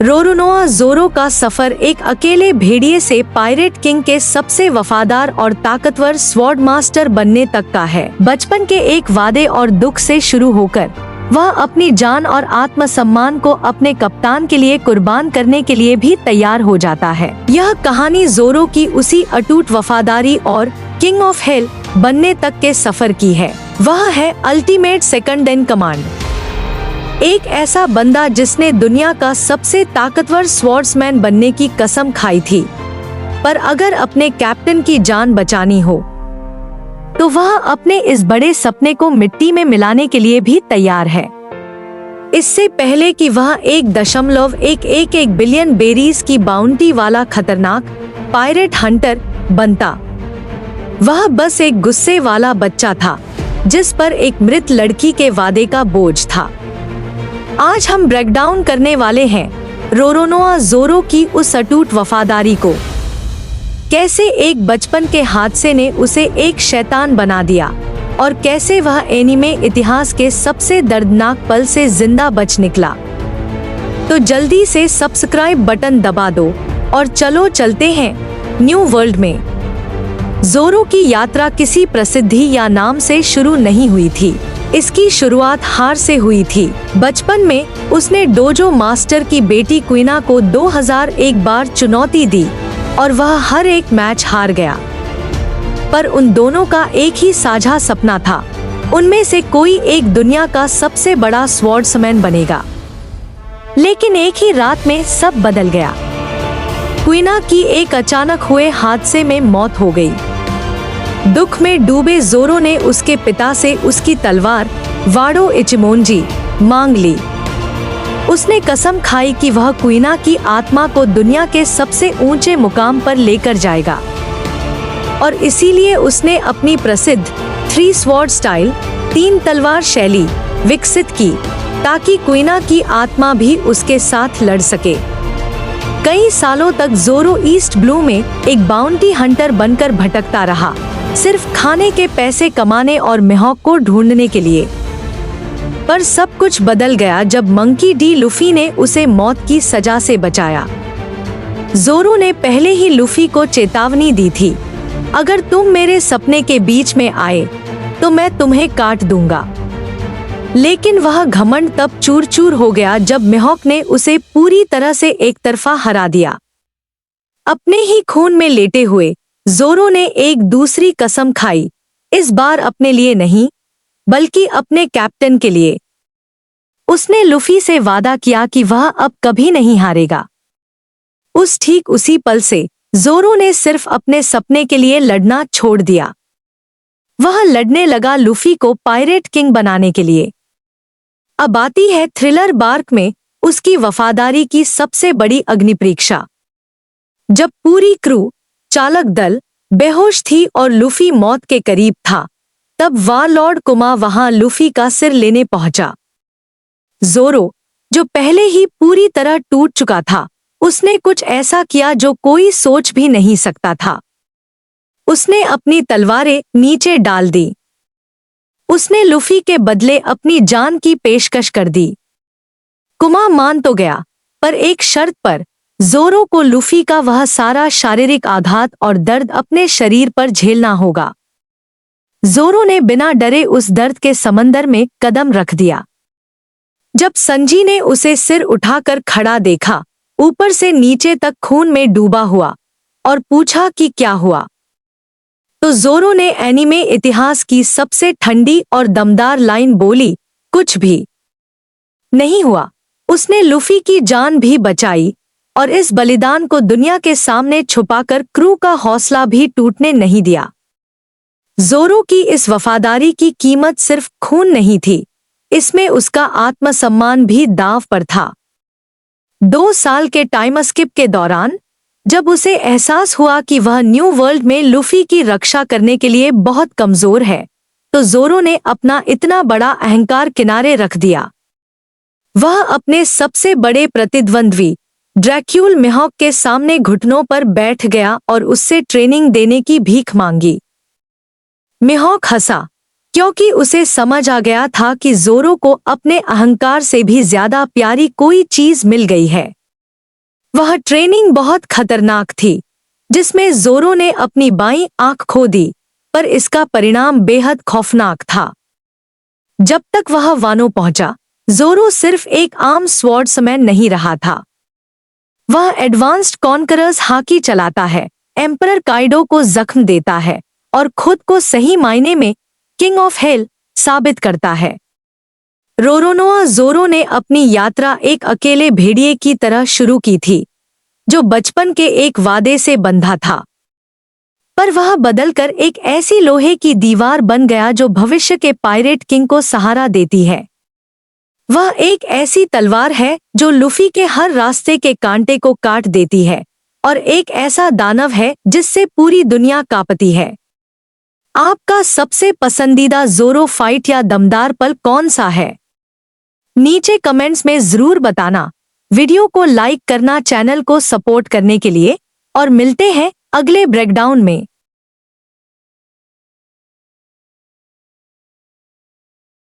रोरोनोआ ज़ोरो का सफर एक अकेले भेड़िए से पायरेट किंग के सबसे वफादार और ताकतवर स्वॉर्ड मास्टर बनने तक का है। बचपन के एक वादे और दुख से शुरू होकर वह अपनी जान और आत्मसम्मान को अपने कप्तान के लिए कुर्बान करने के लिए भी तैयार हो जाता है। यह कहानी ज़ोरो की उसी अटूट वफादारी और किंग ऑफ हेल बनने तक के सफर की है। वह है अल्टीमेट सेकंड इन कमांड, एक ऐसा बंदा जिसने दुनिया का सबसे ताकतवर स्वॉर्ड्समैन बनने की कसम खाई थी, पर अगर अपने कैप्टन की जान बचानी हो तो वह अपने इस बड़े सपने को मिट्टी में मिलाने के लिए भी तैयार है। इससे पहले कि वह 1.11 बिलियन बेरीज की बाउंटी वाला खतरनाक पायरेट हंटर बनता, वह बस एक गुस्से वाला बच्चा था जिस पर एक मृत लड़की के वादे का बोझ था। आज हम ब्रेकडाउन करने वाले हैं रोरोनोआ ज़ोरो की उस अटूट वफादारी को, कैसे एक बचपन के हादसे ने उसे एक शैतान बना दिया और कैसे वह एनीमे इतिहास के सबसे दर्दनाक पल से जिंदा बच निकला। तो जल्दी से सब्सक्राइब बटन दबा दो और चलो चलते हैं न्यू वर्ल्ड में। ज़ोरो की यात्रा किसी प्रसिद्धि या नाम से शुरू नहीं हुई थी, इसकी शुरुआत हार से हुई थी। बचपन में उसने डोजो मास्टर की बेटी क्वीना को 2001 बार चुनौती दी और वह हर एक मैच हार गया। पर उन दोनों का एक ही साझा सपना था, उनमें से कोई एक दुनिया का सबसे बड़ा स्वॉर्ड्समैन बनेगा। लेकिन एक ही रात में सब बदल गया। क्वीना की एक अचानक हुए हादसे में मौत हो गई। दुख में डूबे ज़ोरो ने उसके पिता से उसकी तलवार वाडो इचिमोनजी मांग ली। उसने कसम खाई कि वह क्वीना की आत्मा को दुनिया के सबसे ऊंचे मुकाम पर लेकर जाएगा, और इसीलिए उसने अपनी प्रसिद्ध 3 स्वॉर्ड स्टाइल 3 तलवार शैली विकसित की ताकि क्वीना की आत्मा भी उसके साथ लड़ सके। कई सालों तक ज़ोरो ईस्ट ब्लू में एक बाउंटी हंटर बनकर भटकता रहा, सिर्फ खाने के पैसे कमाने और मिहोक को ढूंढने के लिए। पर सब कुछ बदल गया जब मंकी डी लूफी ने उसे मौत की सजा से बचाया। ज़ोरो ने पहले ही लूफी को चेतावनी दी थी, अगर तुम मेरे सपने के बीच में आए तो मैं तुम्हें काट दूंगा। लेकिन वह घमंड तब चूर चूर हो गया जब मिहोक ने उसे पूरी तरह से एक तरफा हरा दिया। अपने ही खून में लेटे हुए ज़ोरो ने एक दूसरी कसम खाई, इस बार अपने लिए नहीं बल्कि अपने कैप्टन के लिए। उसने लूफी से वादा किया कि वह अब कभी नहीं हारेगा। ठीक उसी पल से ज़ोरो ने सिर्फ अपने सपने के लिए लड़ना छोड़ दिया। वह लड़ने लगा लूफी को पायरेट किंग बनाने के लिए। अब आती है थ्रिलर बार्क में उसकी वफादारी की सबसे बड़ी अग्निपरीक्षा। जब पूरी क्रू चालक दल बेहोश थी और लूफी मौत के करीब था, तब वारलॉर्ड कुमा वहां लूफी का सिर लेने पहुंचा। ज़ोरो, जो पहले ही पूरी तरह टूट चुका था, उसने कुछ ऐसा किया जो कोई सोच भी नहीं सकता था। उसने अपनी तलवारें नीचे डाल दी। उसने लूफी के बदले अपनी जान की पेशकश कर दी। कुमा मान तो गया, पर एक शर्त पर, ज़ोरो को लूफी का वह सारा शारीरिक आघात और दर्द अपने शरीर पर झेलना होगा। ज़ोरो ने बिना डरे उस दर्द के समंदर में कदम रख दिया। जब संजी ने उसे सिर उठाकर खड़ा देखा, ऊपर से नीचे तक खून में डूबा हुआ, और पूछा कि क्या हुआ, तो ज़ोरो ने एनीमे इतिहास की सबसे ठंडी और दमदार लाइन बोली, कुछ भी नहीं हुआ। उसने लूफी की जान भी बचाई और इस बलिदान को दुनिया के सामने छुपाकर क्रू का हौसला भी टूटने नहीं दिया। ज़ोरो की इस वफादारी की कीमत सिर्फ खून नहीं थी, इसमें उसका आत्मसम्मान भी दांव पर था। 2 साल के टाइम स्किप के दौरान जब उसे एहसास हुआ कि वह न्यू वर्ल्ड में लूफी की रक्षा करने के लिए बहुत कमजोर है, तो ज़ोरो ने अपना इतना बड़ा अहंकार किनारे रख दिया। वह अपने सबसे बड़े प्रतिद्वंद्वी ड्रैक्यूल मिहोक के सामने घुटनों पर बैठ गया और उससे ट्रेनिंग देने की भीख मांगी। मिहोक हंसा, क्योंकि उसे समझ आ गया था कि ज़ोरो को अपने अहंकार से भी ज्यादा प्यारी कोई चीज मिल गई है। वह ट्रेनिंग बहुत खतरनाक थी, जिसमें जोरो ने अपनी बाईं आंख खो दी, पर इसका परिणाम बेहद खौफनाक था। जब तक वह वानो पहुंचा, जोरो सिर्फ एक आम स्वॉर्ड्समैन नहीं रहा था। वह एडवांस्ड कॉन्करर्स हाकी चलाता है, एम्परर काइडो को जख्म देता है और खुद को सही मायने में किंग ऑफ हेल साबित करता है। रोरोनोआ जोरो ने अपनी यात्रा एक अकेले भेड़िए की तरह शुरू की थी, जो बचपन के एक वादे से बंधा था, पर वह बदलकर एक ऐसी लोहे की दीवार बन गया जो भविष्य के पायरेट किंग को सहारा देती है। वह एक ऐसी तलवार है जो लुफी के हर रास्ते के कांटे को काट देती है, और एक ऐसा दानव है जिससे पूरी दुनिया कांपती है। आपका सबसे पसंदीदा जोरो फाइट या दमदार पल कौन सा है? नीचे कमेंट्स में जरूर बताना। वीडियो को लाइक करना चैनल को सपोर्ट करने के लिए, और मिलते हैं अगले ब्रेकडाउन में।